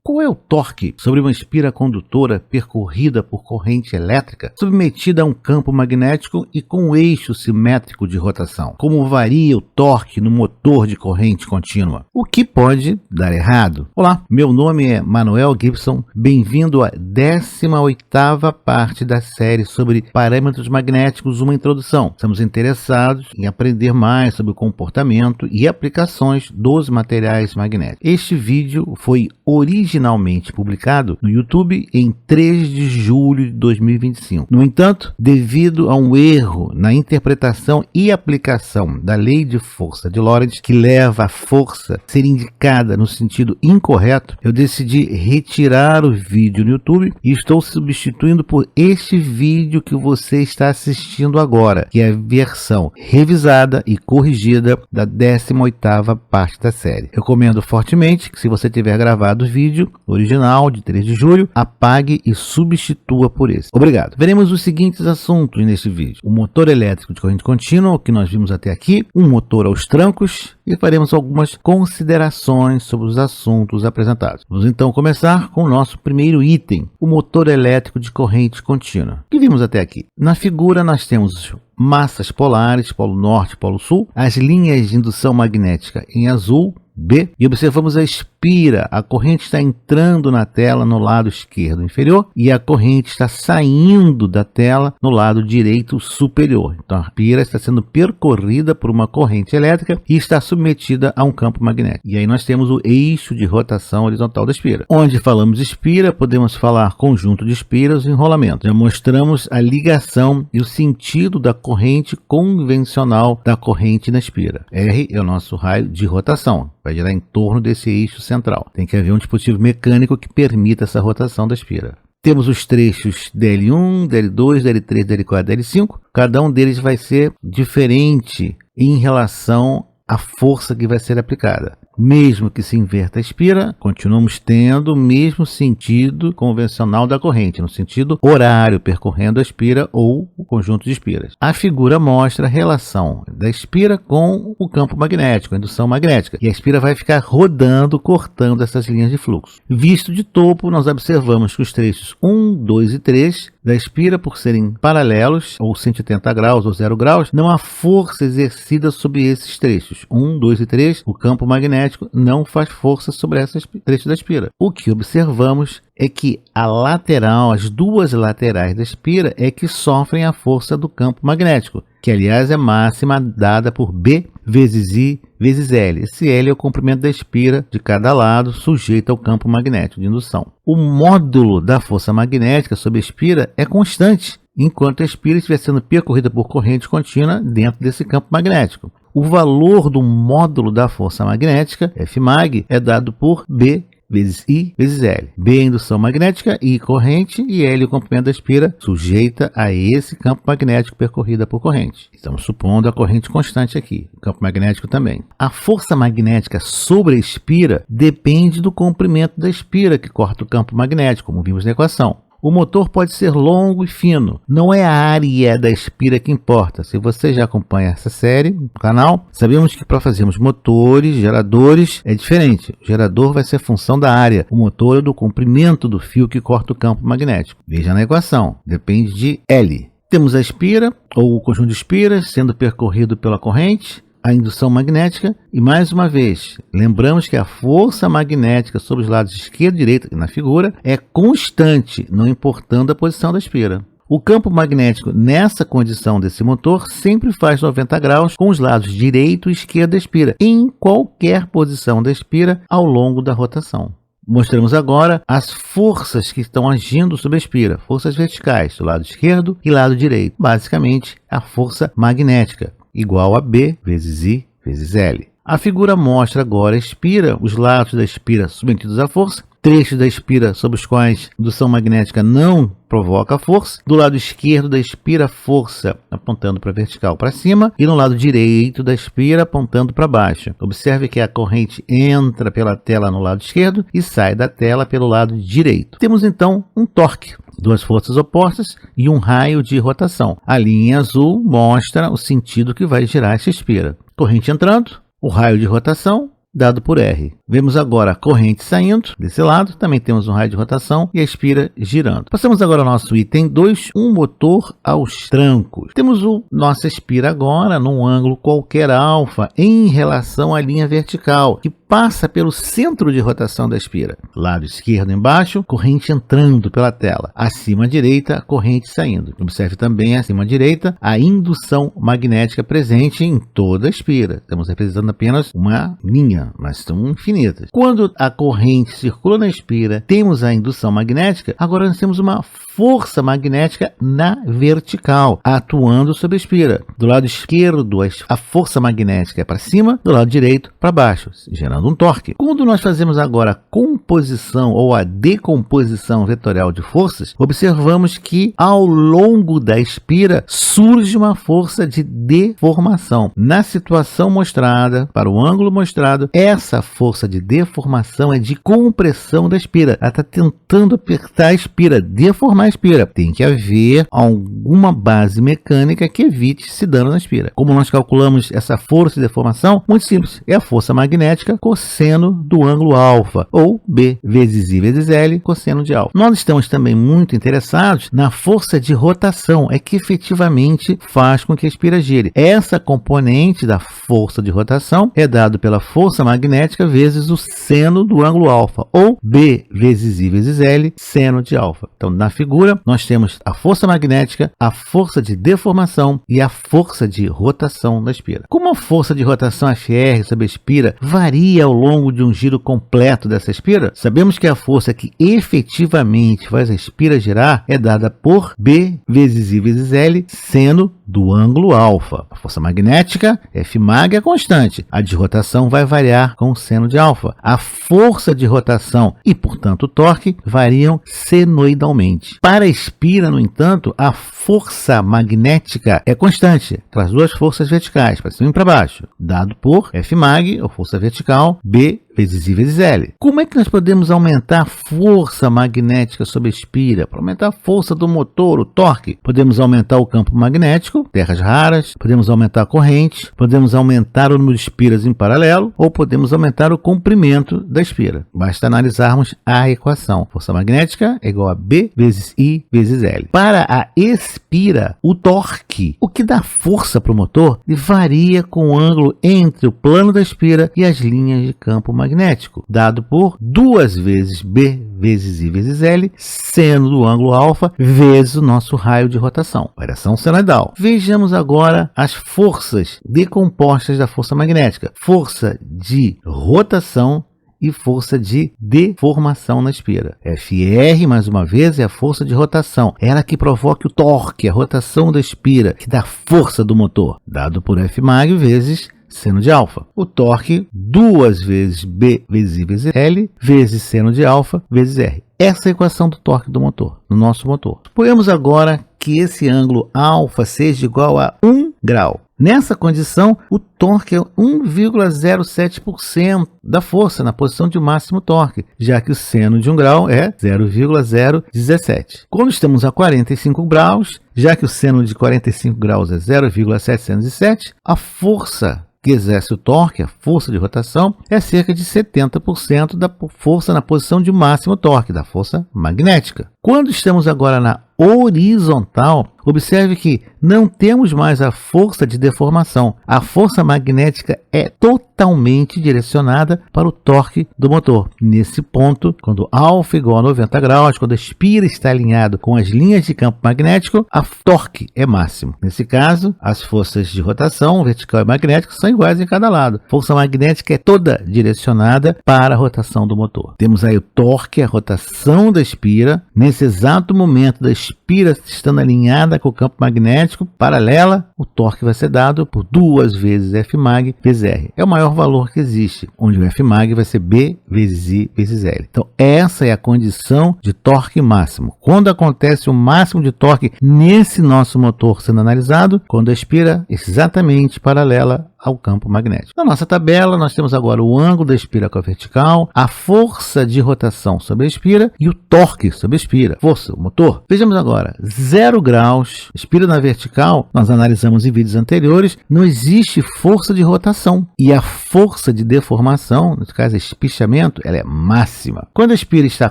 Qual é o torque sobre uma espira condutora percorrida por corrente elétrica submetida a um campo magnético e com um eixo simétrico de rotação? Como varia o torque no motor de corrente contínua? O que pode dar errado? Olá, meu nome é Manuel Gibson, bem-vindo à 18ª parte da série sobre parâmetros magnéticos, uma introdução. Estamos interessados em aprender mais sobre o comportamento e aplicações dos materiais magnéticos. Este vídeo foi originalmente publicado no YouTube em 3 de julho de 2025. No entanto, devido a um erro na interpretação e aplicação da lei de força de Lorentz, que leva a força a ser indicada no sentido incorreto, eu decidi retirar o vídeo no YouTube e estou substituindo por este vídeo que você está assistindo agora, que é a versão revisada e corrigida da 18ª parte da série. Recomendo fortemente que, se você tiver gravado o vídeo original de 3 de julho, apague e substitua por esse. Obrigado. Veremos os seguintes assuntos neste vídeo: o motor elétrico de corrente contínua, o que nós vimos até aqui, um motor aos trancos, e faremos algumas considerações sobre os assuntos apresentados. Vamos então começar com o nosso primeiro item, o motor elétrico de corrente contínua. O que vimos até aqui? Na figura nós temos massas polares, polo norte e polo sul, as linhas de indução magnética em azul, B, e observamos a espira. A corrente está entrando na tela no lado esquerdo inferior e a corrente está saindo da tela no lado direito superior. Então a espira está sendo percorrida por uma corrente elétrica e está submetida a um campo magnético. E aí nós temos o eixo de rotação horizontal da espira. Onde falamos de espira, podemos falar conjunto de espiras e enrolamento. Já mostramos a ligação e o sentido da corrente convencional da corrente na espira. R é o nosso raio de rotação, vai girar em torno desse eixo central. Tem que haver um dispositivo mecânico que permita essa rotação da espira. Temos os trechos DL1, DL2, DL3, DL4, DL5. Cada um deles vai ser diferente em relação à força que vai ser aplicada. Mesmo que se inverta a espira, continuamos tendo o mesmo sentido convencional da corrente, no sentido horário, percorrendo a espira ou o conjunto de espiras. A figura mostra a relação da espira com o campo magnético, a indução magnética, e a espira vai ficar rodando, cortando essas linhas de fluxo. Visto de topo, nós observamos que os trechos 1, 2 e 3 da espira, por serem paralelos, ou 180 graus ou 0 graus, não há força exercida sobre esses trechos. 1, 2 e 3, o campo magnético não faz força sobre esses trechos da espira. O que observamos é que a lateral, as duas laterais da espira é que sofrem a força do campo magnético, que aliás é máxima dada por B vezes I vezes L. Esse L é o comprimento da espira de cada lado sujeito ao campo magnético de indução. O módulo da força magnética sobre a espira é constante, enquanto a espira estiver sendo percorrida por corrente contínua dentro desse campo magnético. O valor do módulo da força magnética, Fmag, é dado por B vezes I vezes L. B é a indução magnética, I corrente e L o comprimento da espira sujeita a esse campo magnético percorrida por corrente. Estamos supondo a corrente constante aqui, o campo magnético também. A força magnética sobre a espira depende do comprimento da espira que corta o campo magnético, como vimos na equação. O motor pode ser longo e fino, não é a área da espira que importa. Se você já acompanha essa série no canal, sabemos que para fazermos motores, geradores, é diferente. O gerador vai ser função da área, o motor é do comprimento do fio que corta o campo magnético. Veja na equação, depende de L. Temos a espira, ou o conjunto de espiras, sendo percorrido pela corrente, a indução magnética, e mais uma vez, lembramos que a força magnética sobre os lados esquerdo e direito na figura é constante, não importando a posição da espira. O campo magnético nessa condição desse motor sempre faz 90 graus com os lados direito e esquerdo da espira, em qualquer posição da espira ao longo da rotação. Mostramos agora as forças que estão agindo sobre a espira, forças verticais do lado esquerdo e lado direito, basicamente a força magnética, igual a B vezes I vezes L. A figura mostra agora a espira, os lados da espira submetidos à força, trechos da espira sobre os quais a indução magnética não provoca força, do lado esquerdo da espira força apontando para vertical para cima e no lado direito da espira apontando para baixo. Observe que a corrente entra pela tela no lado esquerdo e sai da tela pelo lado direito. Temos então um torque, duas forças opostas e um raio de rotação. A linha azul mostra o sentido que vai girar essa espira. Corrente entrando, o raio de rotação, dado por R. Vemos agora a corrente saindo desse lado, também temos um raio de rotação e a espira girando. Passamos agora ao nosso item 2, um motor aos trancos. Temos nossa espira agora num ângulo qualquer alfa em relação à linha vertical, que passa pelo centro de rotação da espira. Lado esquerdo embaixo, corrente entrando pela tela. Acima à direita, corrente saindo. Observe também acima à direita a indução magnética presente em toda a espira. Estamos representando apenas uma linha, mas são infinitas. Quando a corrente circula na espira, temos a indução magnética, agora nós temos uma força magnética na vertical, atuando sobre a espira. Do lado esquerdo, a força magnética é para cima, do lado direito para baixo, gerando um torque. Quando nós fazemos agora a composição ou a decomposição vetorial de forças, observamos que ao longo da espira surge uma força de deformação. Na situação mostrada, para o ângulo mostrado, essa força de deformação é de compressão da espira. Ela está tentando apertar a espira, deformar a espira. Tem que haver alguma base mecânica que evite esse dano na espira. Como nós calculamos essa força de deformação? Muito simples. É a força magnética cosseno do ângulo alfa, ou B vezes I vezes L, cosseno de alfa. Nós estamos também muito interessados na força de rotação, é que efetivamente faz com que a espira gire. Essa componente da força de rotação é dado pela força magnética vezes o seno do ângulo alfa, ou B vezes I vezes L, seno de alfa. Então, na figura, nós temos a força magnética, a força de deformação e a força de rotação da espira. Como a força de rotação FR sobre a espira varia ao longo de um giro completo dessa espira, sabemos que a força que efetivamente faz a espira girar é dada por B vezes I vezes L, seno do ângulo alfa. A força magnética, Fmag, é constante. A de rotação vai variar com o seno de alfa. A força de rotação e, portanto, o torque variam senoidalmente. Para a espira, no entanto, a força magnética é constante, aquelas duas forças verticais, para cima e para baixo, dado por Fmag, ou força vertical, B vezes I vezes L. Como é que nós podemos aumentar a força magnética sobre a espira? Para aumentar a força do motor, o torque, podemos aumentar o campo magnético, terras raras, podemos aumentar a corrente, podemos aumentar o número de espiras em paralelo, ou podemos aumentar o comprimento da espira. Basta analisarmos a equação. Força magnética é igual a B vezes I vezes L. Para a espira, o torque, o que dá força para o motor, varia com o ângulo entre o plano da espira e as linhas de campo magnético, dado por 2 vezes B vezes I vezes L, seno do ângulo alfa, vezes o nosso raio de rotação, variação senoidal. Vejamos agora as forças decompostas da força magnética. Força de rotação e força de deformação na espira. Fr, mais uma vez, é a força de rotação. Ela que provoca o torque, a rotação da espira, que dá força do motor, dado por Fmag vezes seno de alfa. O torque, 2 vezes B vezes I vezes L, vezes seno de alfa vezes R. Essa é a equação do torque do motor, do nosso motor. Suponhamos agora que esse ângulo alfa seja igual a 1 grau. Nessa condição, o torque é 1,07% da força na posição de máximo torque, já que o seno de 1 grau é 0,017. Quando estamos a 45 graus, já que o seno de 45 graus é 0,707, a força que exerce o torque, a força de rotação, é cerca de 70% da força na posição de máximo torque, da força magnética. Quando estamos agora na horizontal, observe que não temos mais a força de deformação. A força magnética é totalmente direcionada para o torque do motor. Nesse ponto, quando alfa igual a 90 graus, quando a espira está alinhado com as linhas de campo magnético, a torque é máximo. Nesse caso, as forças de rotação, vertical e magnética, são iguais em cada lado. A força magnética é toda direcionada para a rotação do motor. Temos aí o torque, a rotação da espira. Nesse exato momento da espira estando alinhada com o campo magnético paralela, o torque vai ser dado por 2 vezes Fmag vezes R. É o maior valor que existe, onde o Fmag vai ser B vezes I vezes L. Então, essa é a condição de torque máximo. Quando acontece o máximo de torque nesse nosso motor sendo analisado, quando a espira exatamente paralela ao campo magnético. Na nossa tabela, nós temos agora o ângulo da espira com a vertical, a força de rotação sobre a espira e o torque sobre a espira. Força, o motor. Vejamos agora, 0 graus, espira na vertical, nós analisamos em vídeos anteriores, não existe força de rotação. E a força de deformação, nesse caso espichamento, ela é máxima. Quando a espira está a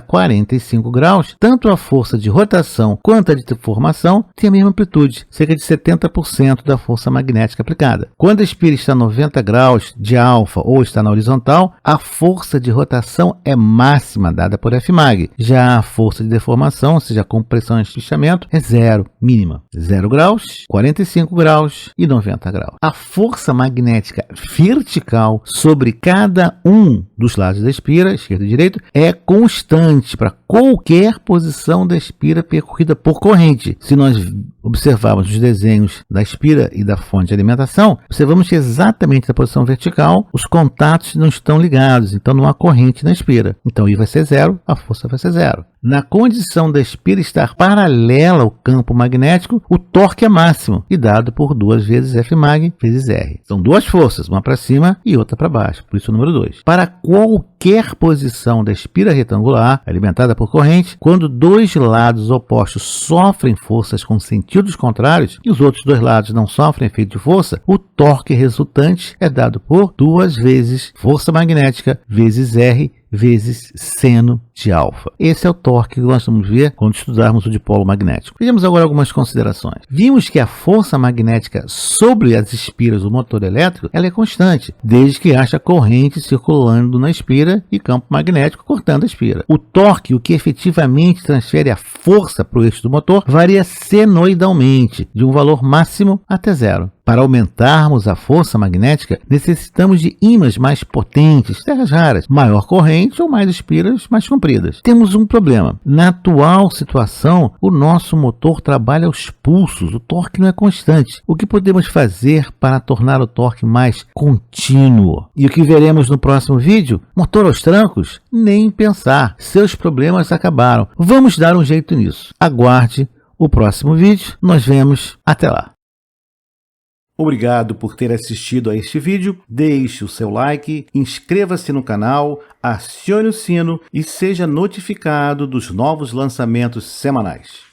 45 graus, tanto a força de rotação quanto a de deformação tem a mesma amplitude, cerca de 70% da força magnética aplicada. Quando a espira está a 90 graus de alfa ou está na horizontal, a força de rotação é máxima, dada por Fmag. Já a força de deformação, ou seja, a compressão e espichamento, é zero, mínima. 0 graus, 45 graus e 90 graus. A força magnética vertical sobre cada um dos lados da espira, esquerdo e direito, é constante para qualquer posição da espira percorrida por corrente. Se nós observarmos os desenhos da espira e da fonte de alimentação, observamos que exatamente na posição vertical os contatos não estão ligados, então não há corrente na espira. Então I vai ser zero, a força vai ser zero. Na condição da espira estar paralela ao campo magnético, o torque é máximo e dado por 2 vezes Fmag vezes R. São duas forças, uma para cima e outra para baixo, por isso o número 2. Para qualquer posição da espira retangular alimentada por corrente, quando dois lados opostos sofrem forças com sentidos contrários e os outros dois lados não sofrem efeito de força, o torque resultante é dado por 2 vezes força magnética vezes R vezes seno de alfa. Esse é o torque que nós vamos ver quando estudarmos o dipolo magnético. Vejamos agora algumas considerações. Vimos que a força magnética sobre as espiras do motor elétrico ela é constante, desde que haja corrente circulando na espira e campo magnético cortando a espira. O torque, o que efetivamente transfere a força para o eixo do motor, varia senoidalmente, de um valor máximo até zero. Para aumentarmos a força magnética, necessitamos de ímãs mais potentes, terras raras, maior corrente ou mais espiras mais compridas. Temos um problema. Na atual situação, o nosso motor trabalha aos pulsos, o torque não é constante. O que podemos fazer para tornar o torque mais contínuo? E o que veremos no próximo vídeo? Motor aos trancos? Nem pensar. Seus problemas acabaram. Vamos dar um jeito nisso. Aguarde o próximo vídeo. Nos vemos. Até lá. Obrigado por ter assistido a este vídeo, deixe o seu like, inscreva-se no canal, acione o sino e seja notificado dos novos lançamentos semanais.